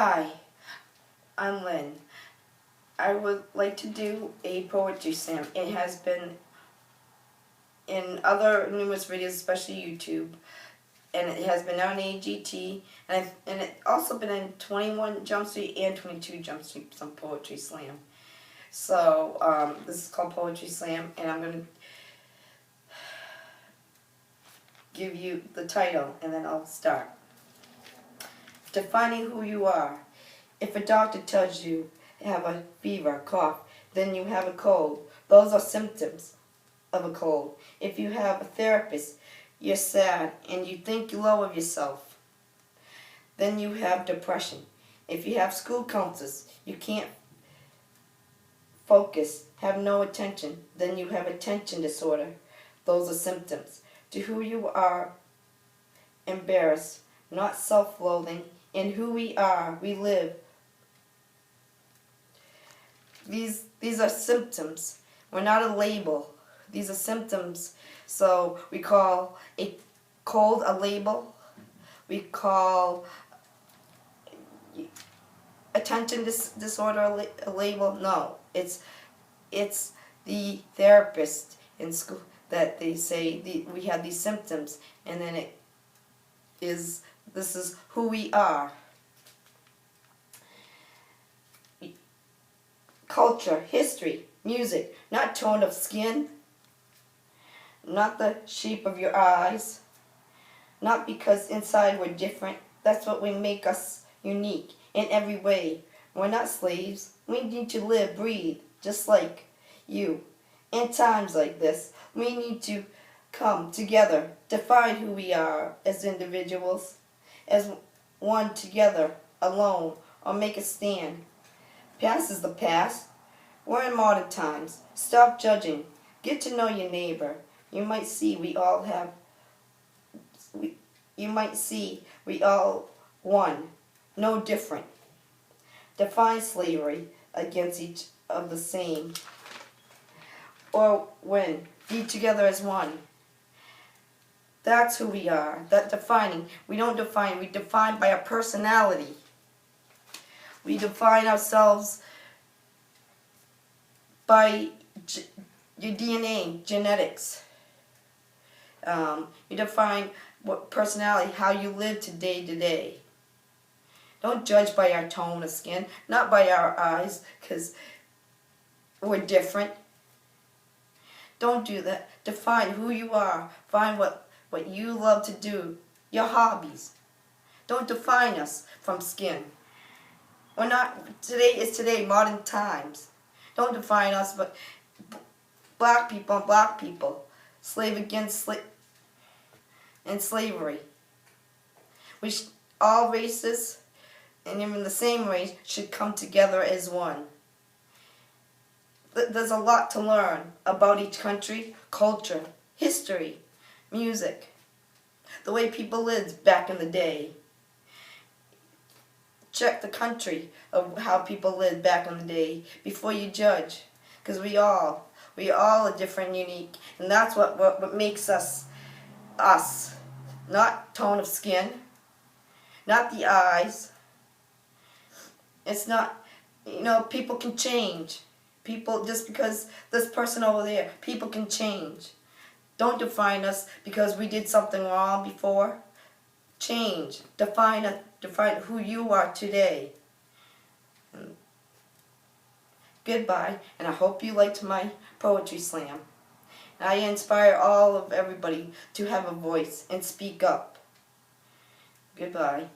Hi, I'm Lynn. I would like to do a poetry slam. It has been in other numerous videos, especially YouTube, and it has been on AGT, and it also been in 21 Jump Street and 22 Jump Street, some poetry slam. So this is called Poetry Slam, and I'm going to give you the title, and then I'll start. Defining who you are. If a doctor tells you have a fever, cough, then you have a cold. Those are symptoms of a cold. If you have a therapist, you're sad and you think low of yourself, then you have depression. If you have school counselors, you can't focus, have no attention, then you have attention disorder. Those are symptoms. To who you are, embarrassed, not self-loathing. In who we are, we live. These are symptoms. We're not a label. These are symptoms. So we call a cold a label. We call attention disorder a label. No, it's the therapist in school that they say we have these symptoms, and then this is who we are. Culture, history, music, not tone of skin, not the shape of your eyes, not because inside we're different. That's what we make us unique in every way. We're not slaves. We need to live, breathe, just like you. In times like this, we need to come together, define who we are as individuals, as one together, alone, or make a stand. Past is the past. We're in modern times. Stop judging. Get to know your neighbor. You might see we all one, no different. Define slavery against each of the same. Or when, be together as one. That's who we are. That defining. We don't define. We define by our personality. We define ourselves by your DNA, genetics. You define what personality, how you live today to day. Don't judge by our tone of skin, not by our eyes, because we're different. Don't do that. Define who you are. Find what you love to do, your hobbies. Don't define us from skin. We're not, today is today, modern times. Don't define us, but black people, slave against and slavery. All races, and even the same race, should come together as one. There's a lot to learn about each country, culture, history, music, the way people lived back in the day. Check the country of how people lived back in the day before you judge, because we all are different, unique, and that's what makes us us. Not tone of skin, not the eyes. It's not, people can change. People, just because this person over there, people can change. Don't define us because we did something wrong before. Change. Define who you are today. Goodbye, and I hope you liked my poetry slam. I inspire all of everybody to have a voice and speak up. Goodbye.